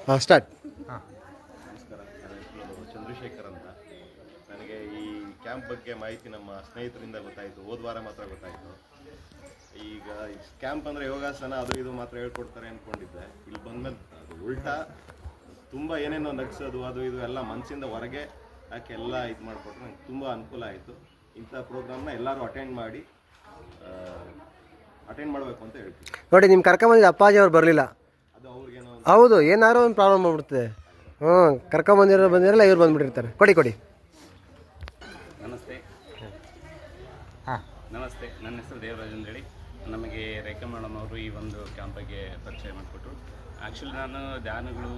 ಹಾಂ ಸ್ಟಾರ್ಟ್. ನಮಸ್ಕಾರ, ನನ್ನ ಹೆಸರು ಚಂದ್ರಶೇಖರ್ ಅಂತ. ನನಗೆ ಈ ಕ್ಯಾಂಪ್ ಬಗ್ಗೆ ಮಾಹಿತಿ ನಮ್ಮ ಸ್ನೇಹಿತರಿಂದ ಗೊತ್ತಾಯಿತು. ಹೋದ ವಾರ ಮಾತ್ರ ಗೊತ್ತಾಯಿತು. ಈಗ ಕ್ಯಾಂಪ್ ಅಂದರೆ ಯೋಗಾಸನ ಅದು ಇದು ಮಾತ್ರ ಹೇಳ್ಕೊಡ್ತಾರೆ ಅಂದ್ಕೊಂಡಿದ್ದೆ. ಇಲ್ಲಿ ಬಂದಮೇಲೆ ಅದು ಉಲ್ಟಾ ತುಂಬ ಏನೇನೋ ನಗ್ಸೋದು ಅದು ಇದು ಎಲ್ಲ ಮನಸ್ಸಿಂದ ಹೊರಗೆ ಯಾಕೆ ಎಲ್ಲ ಇದು ಮಾಡಿಕೊಟ್ರೆ ನಂಗೆ ತುಂಬ ಅನುಕೂಲ ಆಯಿತು. ಇಂಥ ಪ್ರೋಗ್ರಾಮ್ನ ಎಲ್ಲರೂ ಅಟೆಂಡ್ ಮಾಡಬೇಕು ಅಂತ ಹೇಳ್ತೀನಿ. ನೋಡಿ, ನಿಮ್ಮ ಕರ್ಕೊಂಬಂದಿದ್ದು ಅಪ್ಪಾಜಿ ಅವ್ರು ಬರಲಿಲ್ಲ. ಅದು ಅವ್ರಿಗೇನೋ ಹೌದು, ಏನಾದ್ರು ಒಂದು ಪ್ರಾಬ್ಲಮ್ ಆಗ್ಬಿಡ್ತದೆ. ಕರ್ಕೊಂಬಂದಿರಲ್ಲ, ಇವ್ರು ಬಂದುಬಿಟ್ಟಿರ್ತಾರೆ. ಕೊಡಿ. ನಮಸ್ತೆ. ನಮಸ್ತೆ, ನನ್ನ ಹೆಸರು ದೇವರಾಜ್ ಅಂತೇಳಿ. ನಮಗೆ ರೇಖಾ ಮೇಡಮ್ ಅವರು ಈ ಒಂದು ಕ್ಯಾಂಪಿಗೆ ಪರಿಚಯ ಮಾಡಿಕೊಟ್ರು. ಆ್ಯಕ್ಚುಲಿ ನಾನು ಧ್ಯಾನಗಳು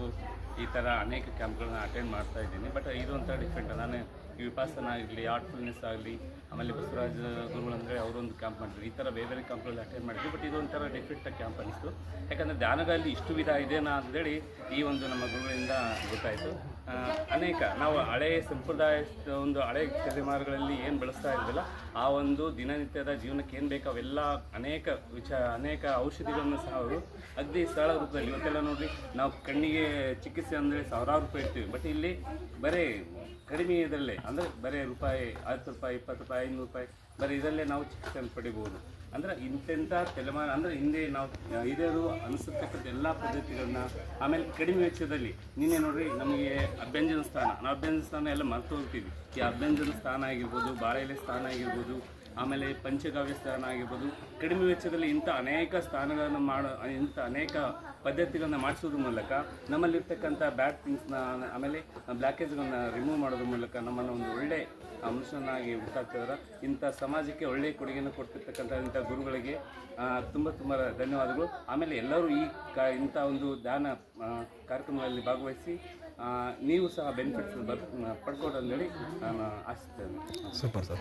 ಈ ಥರ ಅನೇಕ ಕ್ಯಾಂಪ್ಗಳನ್ನ ಅಟೆಂಡ್ ಮಾಡ್ತಾ ಇದ್ದೀನಿ. ಬಟ್ ಇದು ಒಂಥರ ಡಿಫ್ರೆಂಟ್. ನಾನು ಈ ವಿಪಾಸನ ಆಗಲಿ, ಆರ್ಟ್ಫುಲ್ನೆಸ್ ಆಗಲಿ, ಆಮೇಲೆ ಬಸವರಾಜ್ ಗುರುಗಳು ಅಂದರೆ ಅವರೊಂದು ಕ್ಯಾಂಪ್ ಮಾಡಿದ್ರು. ಈ ಥರ ಬೇರೆ ಕ್ಯಾಂಪ್ಗಳಲ್ಲಿ ಅಟೆಂಡ್ ಮಾಡಿದ್ವಿ. ಬಟ್ ಇದು ಒಂಥರ ಡಿಫ್ರೆಂಟಾಗಿ ಕ್ಯಾಂಪ್ ಅನ್ನಿಸ್ತು. ಯಾಕಂದರೆ ಧ್ಯಾನಗಳಲ್ಲಿ ಇಷ್ಟು ವಿಧ ಇದೆನಾ ಅಂತೇಳಿ ಈ ಒಂದು ನಮ್ಮ ಗುರುಗಳಿಂದ ಗೊತ್ತಾಯಿತು. ಅನೇಕ ನಾವು ಹಳೆಯ ಸಂಪ್ರದಾಯದ ಒಂದು ಹಳೆಯ ತಲೆಮಾರುಗಳಲ್ಲಿ ಏನು ಬಳಸ್ತಾ ಇದ್ದಿಲ್ಲ, ಆ ಒಂದು ದಿನನಿತ್ಯದ ಜೀವನಕ್ಕೆ ಏನು ಬೇಕು ಅವೆಲ್ಲ ಅನೇಕ ಔಷಧಿಗಳನ್ನು ಸಹ ಅವರು ಅಗದಿ ಸರಳ ರೂಪದಲ್ಲಿ. ಇವತ್ತೆಲ್ಲ ನೋಡಿ, ನಾವು ಕಣ್ಣಿಗೆ ಚಿಕಿತ್ಸೆ ಅಂದರೆ ಸಾವಿರಾರು ರೂಪಾಯಿ ಇರ್ತೀವಿ. ಬಟ್ ಇಲ್ಲಿ ಬರೀ ಕಡಿಮೆ ಇದರಲ್ಲೇ, ಅಂದರೆ ಬರೀ ರೂಪಾಯಿ 10 ರೂಪಾಯಿ, 20 ರೂಪಾಯಿ, 500 ರೂಪಾಯಿ ಬರೀ ಇದರಲ್ಲೇ ನಾವು ಚಿಕಿತ್ಸೆಯನ್ನು ಪಡಿಬೋದು. ಅಂದರೆ ಇಂತೆಂಥ ತಲೆಮಾರು ಅಂದರೆ ಹಿಂದೆ ನಾವು ಹಿರಿಯರು ಅನಿಸತಕ್ಕಂಥ ಎಲ್ಲ ಪದ್ಧತಿಗಳನ್ನ, ಆಮೇಲೆ ಕಡಿಮೆ ವೆಚ್ಚದಲ್ಲಿ ನಿನ್ನೆ ನೋಡ್ರಿ, ನಮಗೆ ಅಭ್ಯಂಜನ ಸ್ಥಾನ, ನಾವು ಅಭ್ಯಂಜನ ಸ್ಥಾನ ಎಲ್ಲ ಮರೆತು ಹೋಗ್ತೀವಿ. ಈ ಅಭ್ಯಂಜನ ಸ್ಥಾನ ಆಗಿರ್ಬೋದು, ಬಾಳೆ ಎಲೆ ಸ್ಥಾನ ಆಗಿರ್ಬೋದು, ಆಮೇಲೆ ಪಂಚಗವ್ಯ ಸ್ಥಾನ ಆಗಿರ್ಬೋದು, ಕಡಿಮೆ ವೆಚ್ಚದಲ್ಲಿ ಇಂಥ ಅನೇಕ ಸ್ಥಾನಗಳನ್ನು ಇಂಥ ಅನೇಕ ಪದ್ಧತಿಗಳನ್ನ ಮಾಡಿಸೋದ್ರ ಮೂಲಕ ನಮ್ಮಲ್ಲಿರ್ತಕ್ಕಂಥ ಬ್ಯಾಡ್ ಥಿಂಗ್ಸ್ನ, ಆಮೇಲೆ ಬ್ಲ್ಯಾಕೇಜ್ಗಳನ್ನ ರಿಮೂವ್ ಮಾಡೋದ್ರ ಮೂಲಕ ನಮ್ಮನ್ನು ಒಂದು ಒಳ್ಳೆ ಮನುಷ್ಯನಾಗಿ ಹುಟ್ಟಾಗ್ತಿದ್ದಾರೆ. ಇಂಥ ಸಮಾಜಕ್ಕೆ ಒಳ್ಳೆಯ ಕೊಡುಗೆಯನ್ನು ಕೊಡ್ತಿರ್ತಕ್ಕಂಥ ಇಂಥ ಗುರುಗಳಿಗೆ ತುಂಬ ಧನ್ಯವಾದಗಳು. ಆಮೇಲೆ ಎಲ್ಲರೂ ಇಂಥ ಒಂದು ಧ್ಯಾನ ಕಾರ್ಯಕ್ರಮಗಳಲ್ಲಿ ಭಾಗವಹಿಸಿ ನೀವು ಸಹ ಬೆನಿಫಿಟ್ಸ್ ಪಡ್ಕೊಡೋದು ಹೇಳಿ ನಾನು ಆಶಿಸ್ತೇನೆ. Super sir.